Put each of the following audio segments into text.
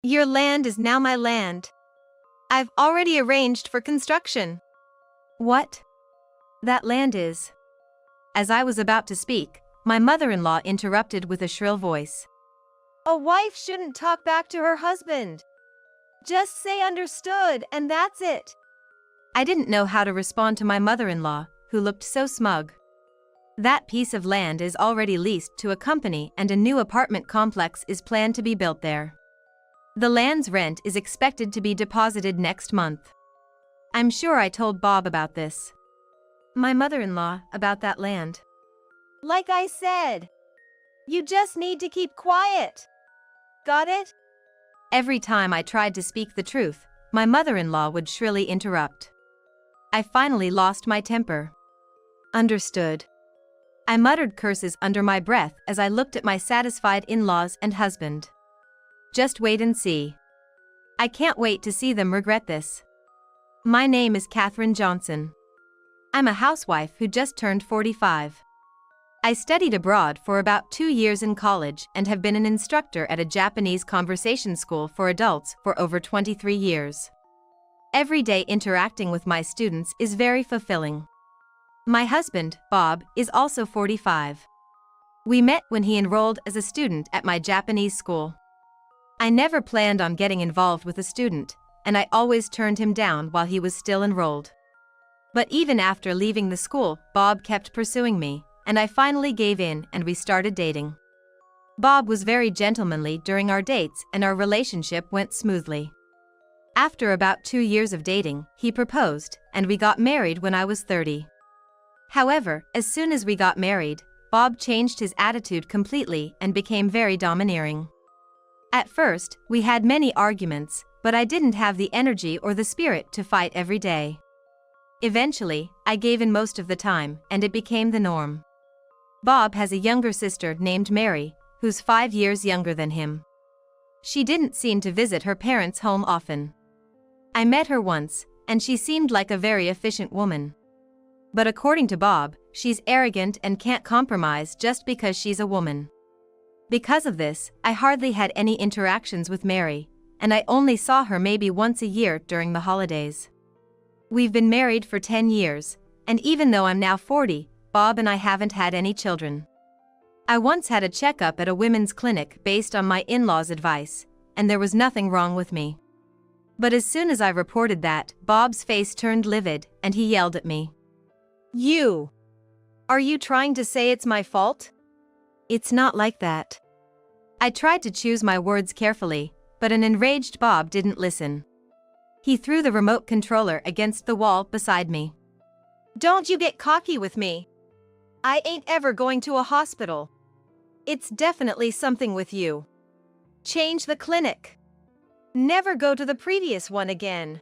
Your land is now my land. I've already arranged for construction. What? That land is. As I was about to speak, my mother-in-law interrupted with a shrill voice. A wife shouldn't talk back to her husband. Just say understood, and that's it. I didn't know how to respond to my mother-in-law, who looked so smug. That piece of land is already leased to a company and a new apartment complex is planned to be built there. The land's rent is expected to be deposited next month. I'm sure I told Bob about this. My mother-in-law about that land. Like I said, you just need to keep quiet. Got it? Every time I tried to speak the truth, my mother-in-law would shrilly interrupt. I finally lost my temper. Understood. I muttered curses under my breath as I looked at my satisfied in-laws and husband. Just wait and see. I can't wait to see them regret this. My name is Katherine Johnson. I'm a housewife who just turned 45. I studied abroad for about 2 years in college and have been an instructor at a Japanese conversation school for adults for over 23 years. Every day interacting with my students is very fulfilling. My husband, Bob, is also 45. We met when he enrolled as a student at my Japanese school. I never planned on getting involved with a student, and I always turned him down while he was still enrolled. But even after leaving the school, Bob kept pursuing me, and I finally gave in and we started dating. Bob was very gentlemanly during our dates and our relationship went smoothly. After about 2 years of dating, he proposed, and we got married when I was 30. However, as soon as we got married, Bob changed his attitude completely and became very domineering. At first, we had many arguments, but I didn't have the energy or the spirit to fight every day. Eventually, I gave in most of the time, and it became the norm. Bob has a younger sister named Mary, who's 5 years younger than him. She didn't seem to visit her parents' home often. I met her once, and she seemed like a very efficient woman. But according to Bob, she's arrogant and can't compromise just because she's a woman. Because of this, I hardly had any interactions with Mary, and I only saw her maybe once a year during the holidays. We've been married for 10 years, and even though I'm now 40, Bob and I haven't had any children. I once had a checkup at a women's clinic based on my in-laws' advice, and there was nothing wrong with me. But as soon as I reported that, Bob's face turned livid, and he yelled at me. You! Are you trying to say it's my fault? It's not like that. I tried to choose my words carefully, but an enraged Bob didn't listen. He threw the remote controller against the wall beside me. Don't you get cocky with me. I ain't ever going to a hospital. It's definitely something with you. Change the clinic. Never go to the previous one again.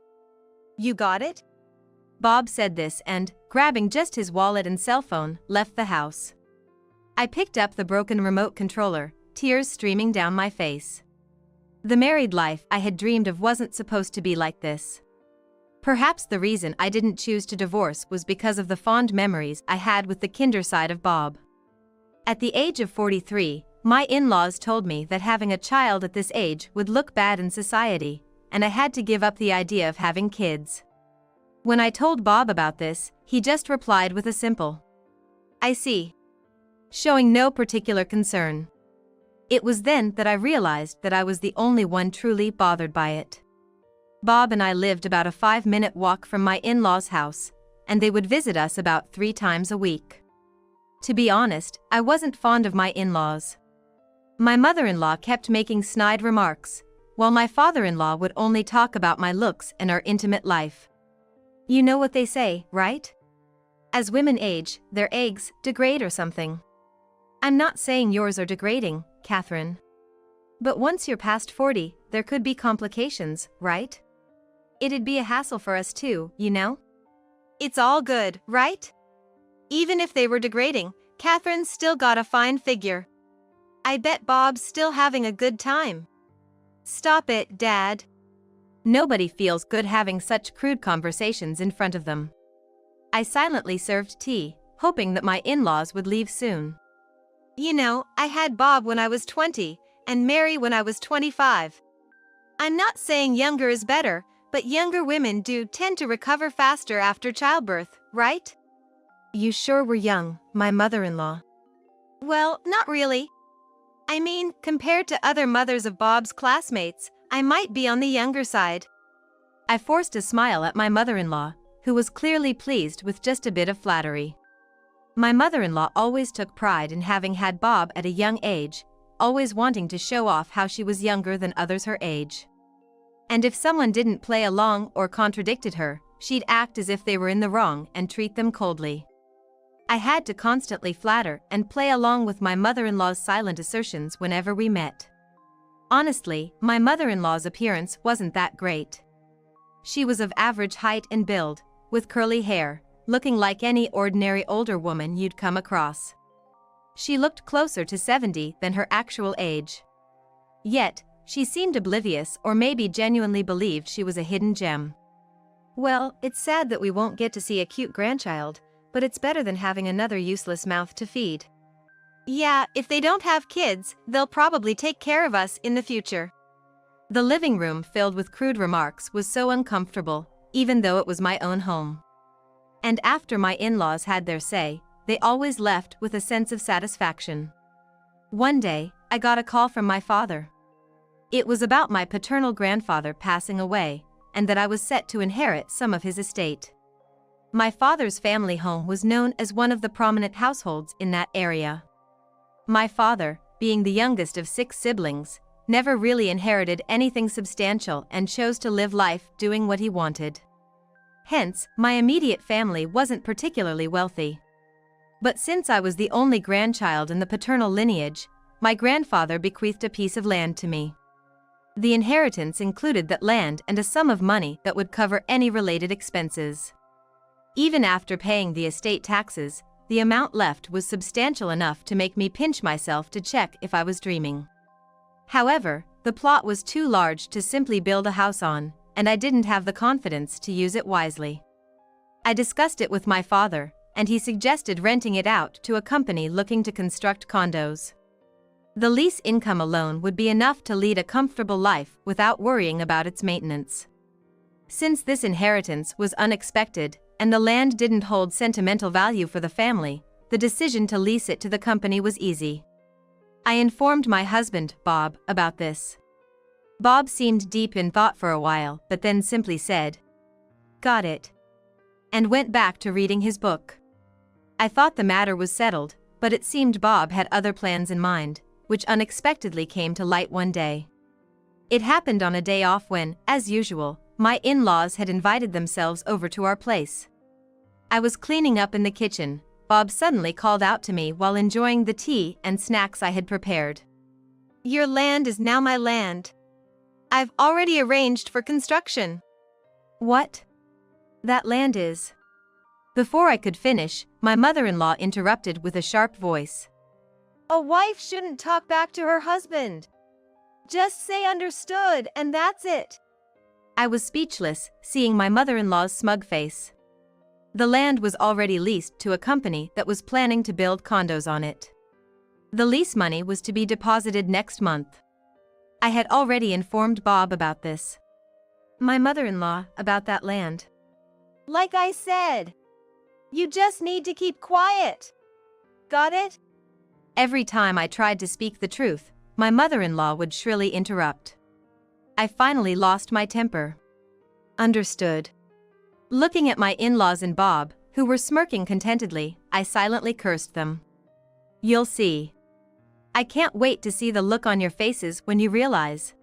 You got it? Bob said this and, grabbing just his wallet and cell phone, left the house. I picked up the broken remote controller, tears streaming down my face. The married life I had dreamed of wasn't supposed to be like this. Perhaps the reason I didn't choose to divorce was because of the fond memories I had with the kinder side of Bob. At the age of 43, my in-laws told me that having a child at this age would look bad in society, and I had to give up the idea of having kids. When I told Bob about this, he just replied with a simple, "I see," showing no particular concern. It was then that I realized that I was the only one truly bothered by it. Bob and I lived about a 5-minute walk from my in-laws' house, and they would visit us about 3 times a week. To be honest, I wasn't fond of my in-laws. My mother-in-law kept making snide remarks, while my father-in-law would only talk about my looks and our intimate life. You know what they say, right? As women age, their eggs degrade or something. I'm not saying yours are degrading, Catherine. But once you're past 40, there could be complications, right? It'd be a hassle for us too, you know? It's all good, right? Even if they were degrading, Catherine's still got a fine figure. I bet Bob's still having a good time. Stop it, Dad. Nobody feels good having such crude conversations in front of them. I silently served tea, hoping that my in-laws would leave soon. You know, I had Bob when I was 20, and Mary when I was 25. I'm not saying younger is better, but younger women do tend to recover faster after childbirth, right? You sure were young, my mother-in-law. Well, not really. I mean, compared to other mothers of Bob's classmates, I might be on the younger side. I forced a smile at my mother-in-law, who was clearly pleased with just a bit of flattery. My mother-in-law always took pride in having had Bob at a young age, always wanting to show off how she was younger than others her age. And if someone didn't play along or contradicted her, she'd act as if they were in the wrong and treat them coldly. I had to constantly flatter and play along with my mother-in-law's silent assertions whenever we met. Honestly, my mother-in-law's appearance wasn't that great. She was of average height and build, with curly hair, looking like any ordinary older woman you'd come across. She looked closer to 70 than her actual age. Yet, she seemed oblivious or maybe genuinely believed she was a hidden gem. Well, it's sad that we won't get to see a cute grandchild, but it's better than having another useless mouth to feed. Yeah, if they don't have kids, they'll probably take care of us in the future. The living room filled with crude remarks was so uncomfortable, even though it was my own home. And after my in-laws had their say, they always left with a sense of satisfaction. One day, I got a call from my father. It was about my paternal grandfather passing away, and that I was set to inherit some of his estate. My father's family home was known as one of the prominent households in that area. My father, being the youngest of 6 siblings, never really inherited anything substantial and chose to live life doing what he wanted. Hence, my immediate family wasn't particularly wealthy. But since I was the only grandchild in the paternal lineage, my grandfather bequeathed a piece of land to me. The inheritance included that land and a sum of money that would cover any related expenses. Even after paying the estate taxes, the amount left was substantial enough to make me pinch myself to check if I was dreaming. However, the plot was too large to simply build a house on, and I didn't have the confidence to use it wisely. I discussed it with my father, and he suggested renting it out to a company looking to construct condos. The lease income alone would be enough to lead a comfortable life without worrying about its maintenance. Since this inheritance was unexpected, and the land didn't hold sentimental value for the family, the decision to lease it to the company was easy. I informed my husband, Bob, about this. Bob seemed deep in thought for a while, but then simply said, "Got it," and went back to reading his book. I thought the matter was settled, but it seemed Bob had other plans in mind, which unexpectedly came to light one day. It happened on a day off when, as usual, my in-laws had invited themselves over to our place. I was cleaning up in the kitchen. Bob suddenly called out to me while enjoying the tea and snacks I had prepared. "Your land is now my land. I've already arranged for construction." "What? That land is..." Before I could finish, my mother-in-law interrupted with a sharp voice. "A wife shouldn't talk back to her husband. Just say understood and that's it." I was speechless, seeing my mother-in-law's smug face. The land was already leased to a company that was planning to build condos on it. The lease money was to be deposited next month. I had already informed Bob about this. My mother-in-law about that land. "Like I said, you just need to keep quiet. Got it?" Every time I tried to speak the truth, my mother-in-law would shrilly interrupt. I finally lost my temper. Understood. Looking at my in-laws and Bob, who were smirking contentedly, I silently cursed them. "You'll see. I can't wait to see the look on your faces when you realize."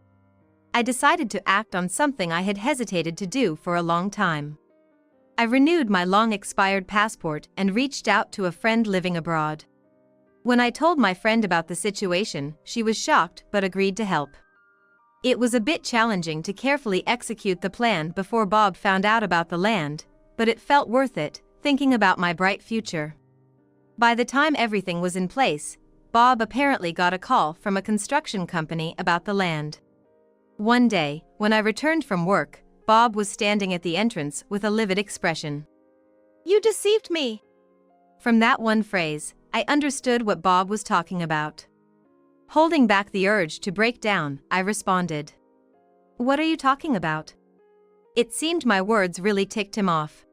I decided to act on something I had hesitated to do for a long time. I renewed my long-expired passport and reached out to a friend living abroad. When I told my friend about the situation, she was shocked but agreed to help. It was a bit challenging to carefully execute the plan before Bob found out about the land, but it felt worth it, thinking about my bright future. By the time everything was in place, Bob apparently got a call from a construction company about the land. One day, when I returned from work, Bob was standing at the entrance with a livid expression. "You deceived me." From that one phrase, I understood what Bob was talking about. Holding back the urge to break down, I responded. What are you talking about? It seemed my words really ticked him off.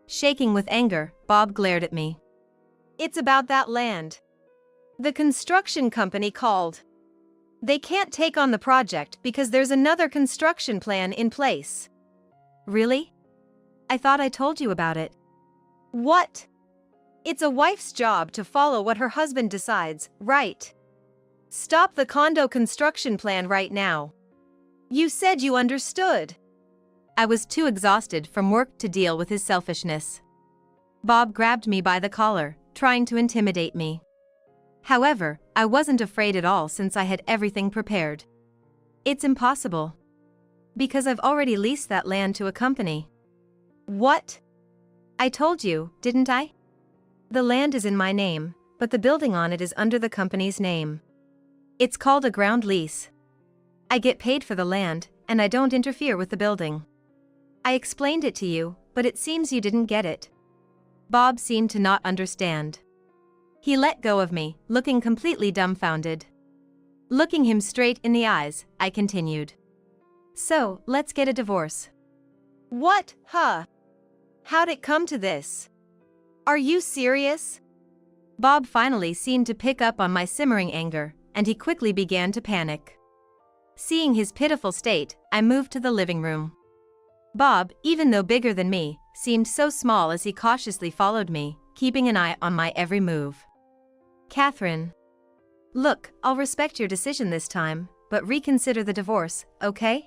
Shaking with anger, Bob glared at me. It's about that land. The construction company called. They can't take on the project because there's another construction plan in place. Really? I thought I told you about it. What? It's a wife's job to follow what her husband decides, right? Stop the condo construction plan right now. You said you understood. I was too exhausted from work to deal with his selfishness. Bob grabbed me by the collar, trying to intimidate me. However, I wasn't afraid at all since I had everything prepared. It's impossible. Because I've already leased that land to a company. What? I told you, didn't I? The land is in my name, but the building on it is under the company's name. It's called a ground lease. I get paid for the land, and I don't interfere with the building. I explained it to you, but it seems you didn't get it. Bob seemed to not understand. He let go of me, looking completely dumbfounded. Looking him straight in the eyes, I continued. So, let's get a divorce. What, huh? How'd it come to this? Are you serious? Bob finally seemed to pick up on my simmering anger, and he quickly began to panic. Seeing his pitiful state, I moved to the living room. Bob, even though bigger than me, seemed so small as he cautiously followed me, keeping an eye on my every move. Catherine. Look, I'll respect your decision this time, but reconsider the divorce, okay?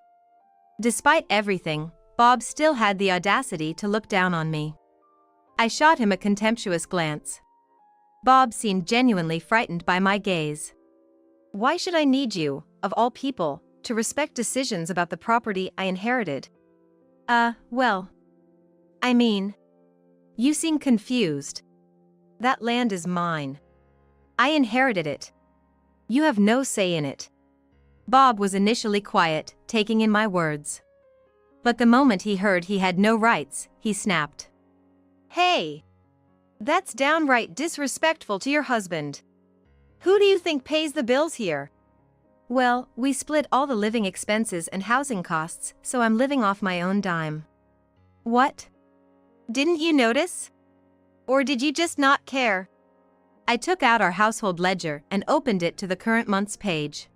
Despite everything, Bob still had the audacity to look down on me. I shot him a contemptuous glance. Bob seemed genuinely frightened by my gaze. Why should I need you, of all people, to respect decisions about the property I inherited? Well. I mean. You seem confused. That land is mine. I inherited it. You have no say in it. Bob was initially quiet, taking in my words. But the moment he heard he had no rights, he snapped. Hey! That's downright disrespectful to your husband. Who do you think pays the bills here? Well, we split all the living expenses and housing costs, so I'm living off my own dime. What? Didn't you notice? Or did you just not care? I took out our household ledger and opened it to the current month's page.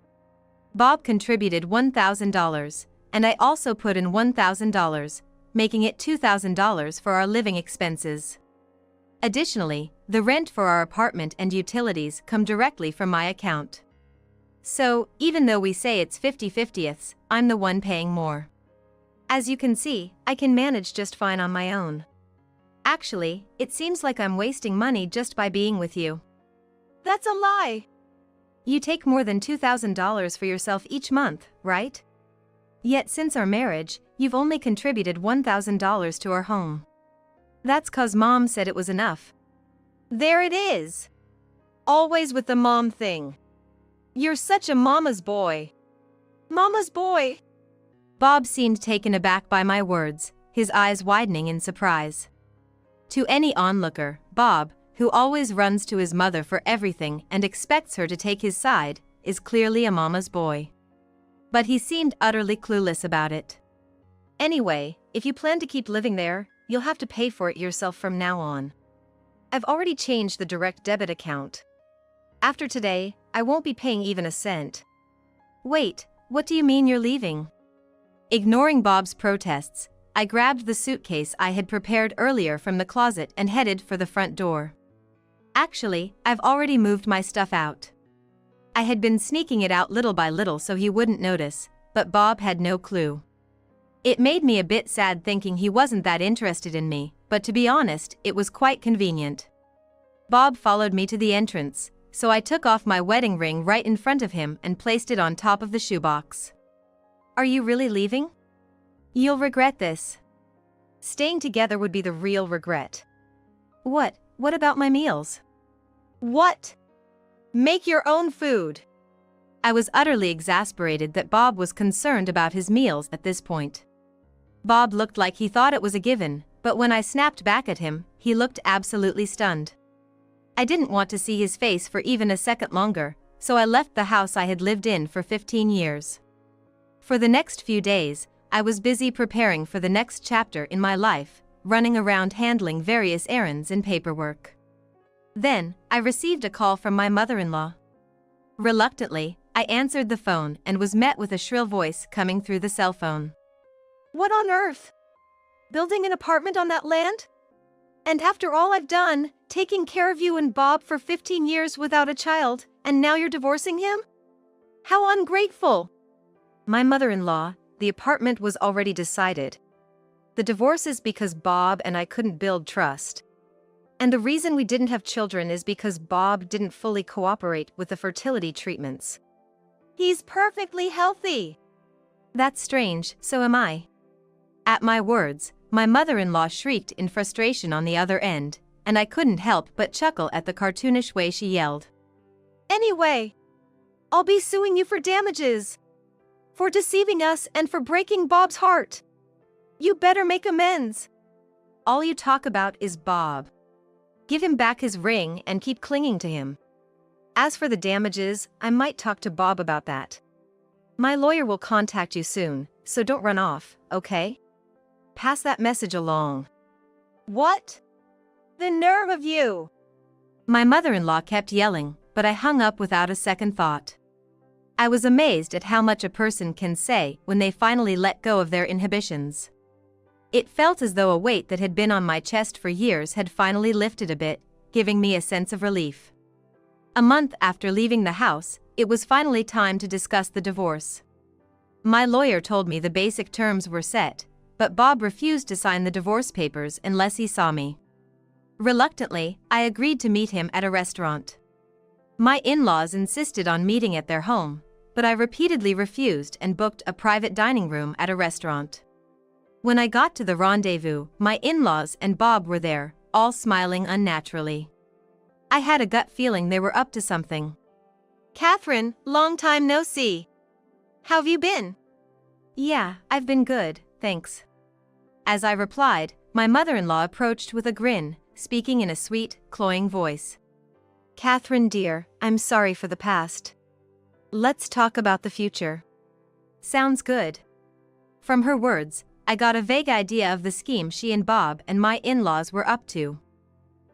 Bob contributed $1,000, and I also put in $1,000, making it $2,000 for our living expenses. Additionally, the rent for our apartment and utilities come directly from my account. So, even though we say it's 50-50ths, I'm the one paying more. As you can see, I can manage just fine on my own. Actually, it seems like I'm wasting money just by being with you. That's a lie. You take more than $2,000 for yourself each month, right? Yet since our marriage, you've only contributed $1,000 to our home. That's 'cause Mom said it was enough. There it is. Always with the mom thing. You're such a mama's boy. Mama's boy. Bob seemed taken aback by my words, his eyes widening in surprise. To any onlooker, Bob, who always runs to his mother for everything and expects her to take his side, is clearly a mama's boy. But he seemed utterly clueless about it. Anyway, if you plan to keep living there, you'll have to pay for it yourself from now on. I've already changed the direct debit account. After today, I won't be paying even a cent. Wait, what do you mean you're leaving? Ignoring Bob's protests, I grabbed the suitcase I had prepared earlier from the closet and headed for the front door. Actually, I've already moved my stuff out. I had been sneaking it out little by little so he wouldn't notice, but Bob had no clue. It made me a bit sad thinking he wasn't that interested in me, but to be honest, it was quite convenient. Bob followed me to the entrance, so I took off my wedding ring right in front of him and placed it on top of the shoebox. Are you really leaving? You'll regret this. Staying together would be the real regret. What about my meals? What? Make your own food. I was utterly exasperated that Bob was concerned about his meals at this point. Bob looked like he thought it was a given, but when I snapped back at him, he looked absolutely stunned. I didn't want to see his face for even a second longer, so I left the house I had lived in for 15 years. For the next few days, I was busy preparing for the next chapter in my life, running around handling various errands and paperwork. Then, I received a call from my mother-in-law. Reluctantly, I answered the phone and was met with a shrill voice coming through the cell phone. What on earth? Building an apartment on that land? And after all I've done, taking care of you and Bob for 15 years without a child, and now you're divorcing him? How ungrateful! My mother-in-law, the apartment was already decided. The divorce is because Bob and I couldn't build trust. And the reason we didn't have children is because Bob didn't fully cooperate with the fertility treatments. He's perfectly healthy. That's strange, so am I. At my words, my mother-in-law shrieked in frustration on the other end, and I couldn't help but chuckle at the cartoonish way she yelled. Anyway, I'll be suing you for damages. For deceiving us and for breaking Bob's heart. You better make amends. All you talk about is Bob. Give him back his ring and keep clinging to him. As for the damages, I might talk to Bob about that. My lawyer will contact you soon, so don't run off, okay? Pass that message along. What? The nerve of you! My mother-in-law kept yelling, but I hung up without a second thought. I was amazed at how much a person can say when they finally let go of their inhibitions. It felt as though a weight that had been on my chest for years had finally lifted a bit, giving me a sense of relief. A month after leaving the house, it was finally time to discuss the divorce. My lawyer told me the basic terms were set, but Bob refused to sign the divorce papers unless he saw me. Reluctantly, I agreed to meet him at a restaurant. My in-laws insisted on meeting at their home, but I repeatedly refused and booked a private dining room at a restaurant. When I got to the rendezvous, my in-laws and Bob were there, all smiling unnaturally. I had a gut feeling they were up to something. Catherine, long time no see. How've you been? Yeah, I've been good, thanks. As I replied, my mother-in-law approached with a grin, speaking in a sweet, cloying voice. Catherine dear, I'm sorry for the past. Let's talk about the future. Sounds good. From her words, I got a vague idea of the scheme she and Bob and my in-laws were up to.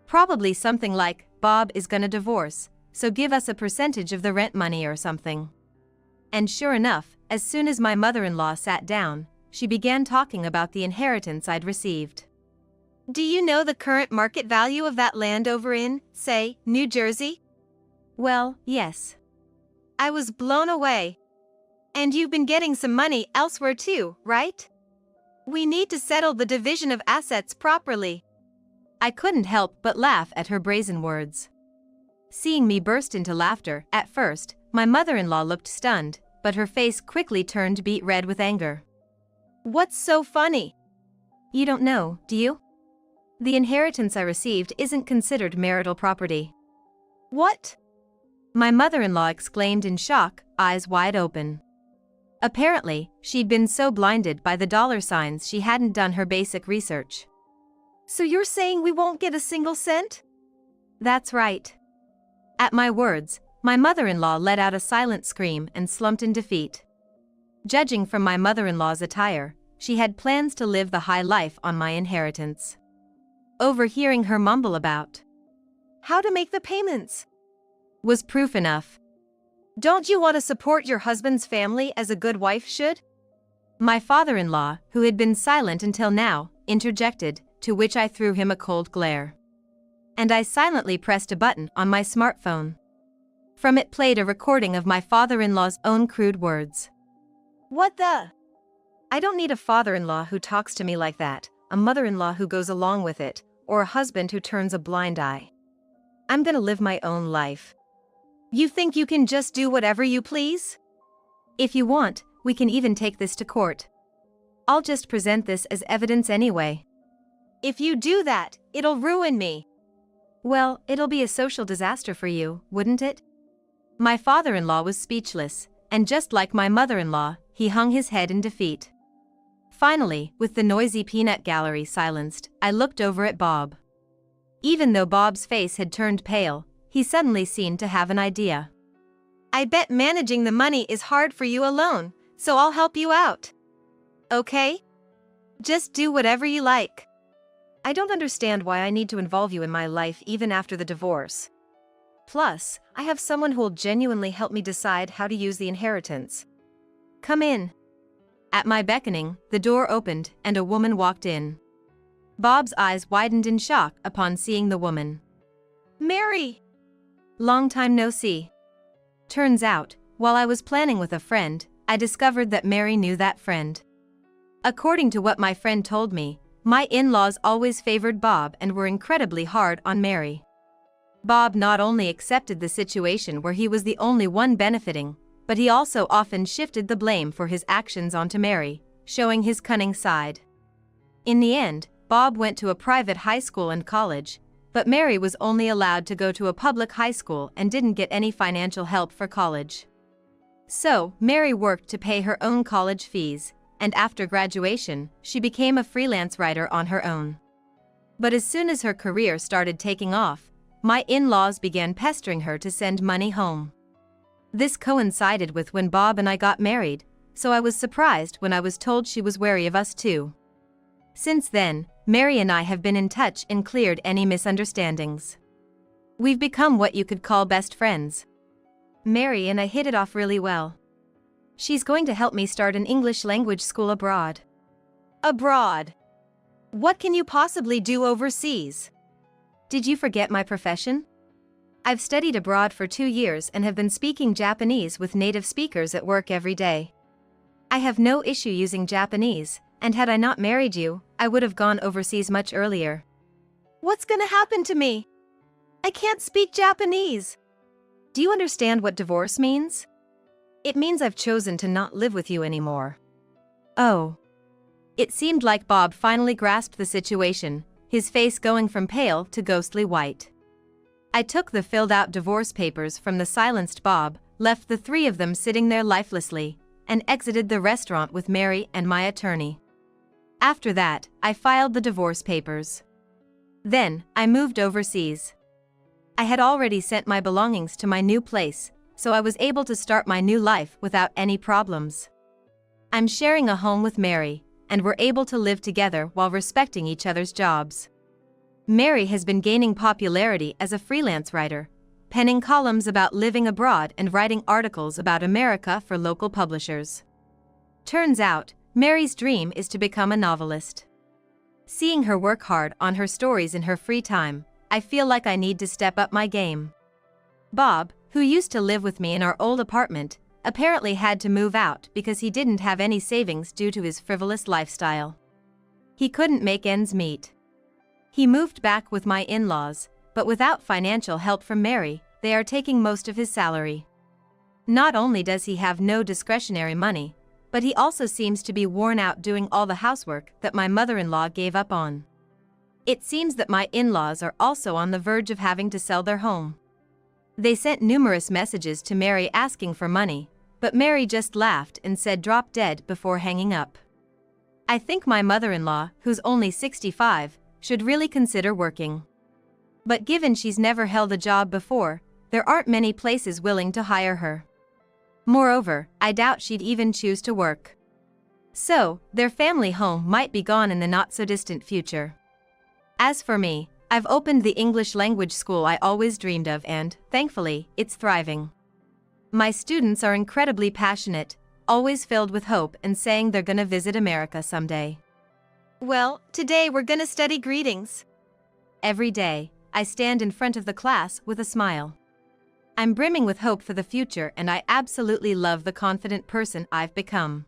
Probably something like, Bob is gonna divorce, so give us a percentage of the rent money or something. And sure enough, as soon as my mother-in-law sat down, she began talking about the inheritance I'd received. Do you know the current market value of that land over in, say, New Jersey? Well, yes. I was blown away. And you've been getting some money elsewhere too, right? We need to settle the division of assets properly. I couldn't help but laugh at her brazen words. Seeing me burst into laughter, at first, my mother-in-law looked stunned, but her face quickly turned beet red with anger. What's so funny? You don't know, do you? The inheritance I received isn't considered marital property. What? My mother-in-law exclaimed in shock, eyes wide open. Apparently, she'd been so blinded by the dollar signs she hadn't done her basic research. So you're saying we won't get a single cent? That's right. At my words, my mother-in-law let out a silent scream and slumped in defeat. Judging from my mother-in-law's attire, she had plans to live the high life on my inheritance. Overhearing her mumble about how to make the payments was proof enough. Don't you want to support your husband's family as a good wife should? My father-in-law, who had been silent until now, interjected, to which I threw him a cold glare. And I silently pressed a button on my smartphone. From it played a recording of my father-in-law's own crude words. What the? I don't need a father-in-law who talks to me like that, a mother-in-law who goes along with it, or a husband who turns a blind eye. I'm gonna live my own life. You think you can just do whatever you please? If you want, we can even take this to court. I'll just present this as evidence anyway. If you do that, it'll ruin me. Well, it'll be a social disaster for you, wouldn't it? My father-in-law was speechless, and just like my mother-in-law, he hung his head in defeat. Finally, with the noisy peanut gallery silenced, I looked over at Bob. Even though Bob's face had turned pale, he suddenly seemed to have an idea. I bet managing the money is hard for you alone, so I'll help you out. Okay? Just do whatever you like. I don't understand why I need to involve you in my life even after the divorce. Plus, I have someone who'll genuinely help me decide how to use the inheritance. Come in. At my beckoning, the door opened and a woman walked in. Bob's eyes widened in shock upon seeing the woman. Mary! Long time no see. Turns out, while I was planning with a friend, I discovered that Mary knew that friend. According to what my friend told me, my in-laws always favored Bob and were incredibly hard on Mary. Bob not only accepted the situation where he was the only one benefiting, but he also often shifted the blame for his actions onto Mary, showing his cunning side. In the end, Bob went to a private high school and college, but Mary was only allowed to go to a public high school and didn't get any financial help for college. So, Mary worked to pay her own college fees, and after graduation, she became a freelance writer on her own. But as soon as her career started taking off, my in-laws began pestering her to send money home. This coincided with when Bob and I got married, so I was surprised when I was told she was wary of us too. Since then, Mary and I have been in touch and cleared any misunderstandings. We've become what you could call best friends. Mary and I hit it off really well. She's going to help me start an English language school abroad. Abroad? What can you possibly do overseas? Did you forget my profession? I've studied abroad for 2 years and have been speaking Japanese with native speakers at work every day. I have no issue using Japanese, and had I not married you, I would have gone overseas much earlier. What's gonna happen to me? I can't speak Japanese. Do you understand what divorce means? It means I've chosen to not live with you anymore. Oh. It seemed like Bob finally grasped the situation, his face going from pale to ghostly white. I took the filled-out divorce papers from the silenced Bob, left the 3 of them sitting there lifelessly, and exited the restaurant with Mary and my attorney. After that, I filed the divorce papers. Then, I moved overseas. I had already sent my belongings to my new place, so I was able to start my new life without any problems. I'm sharing a home with Mary, and we're able to live together while respecting each other's jobs. Mary has been gaining popularity as a freelance writer, penning columns about living abroad and writing articles about America for local publishers. Turns out, Mary's dream is to become a novelist. Seeing her work hard on her stories in her free time, I feel like I need to step up my game. Bob, who used to live with me in our old apartment, apparently had to move out because he didn't have any savings due to his frivolous lifestyle. He couldn't make ends meet. He moved back with my in-laws, but without financial help from Mary, they are taking most of his salary. Not only does he have no discretionary money, but he also seems to be worn out doing all the housework that my mother-in-law gave up on. It seems that my in-laws are also on the verge of having to sell their home. They sent numerous messages to Mary asking for money, but Mary just laughed and said drop dead before hanging up. I think my mother-in-law, who's only 65, should really consider working. But given she's never held a job before, there aren't many places willing to hire her. Moreover, I doubt she'd even choose to work. So, their family home might be gone in the not-so-distant future. As for me, I've opened the English language school I always dreamed of and, thankfully, it's thriving. My students are incredibly passionate, always filled with hope and saying they're gonna visit America someday. Well, today we're gonna study greetings. Every day, I stand in front of the class with a smile. I'm brimming with hope for the future and I absolutely love the confident person I've become.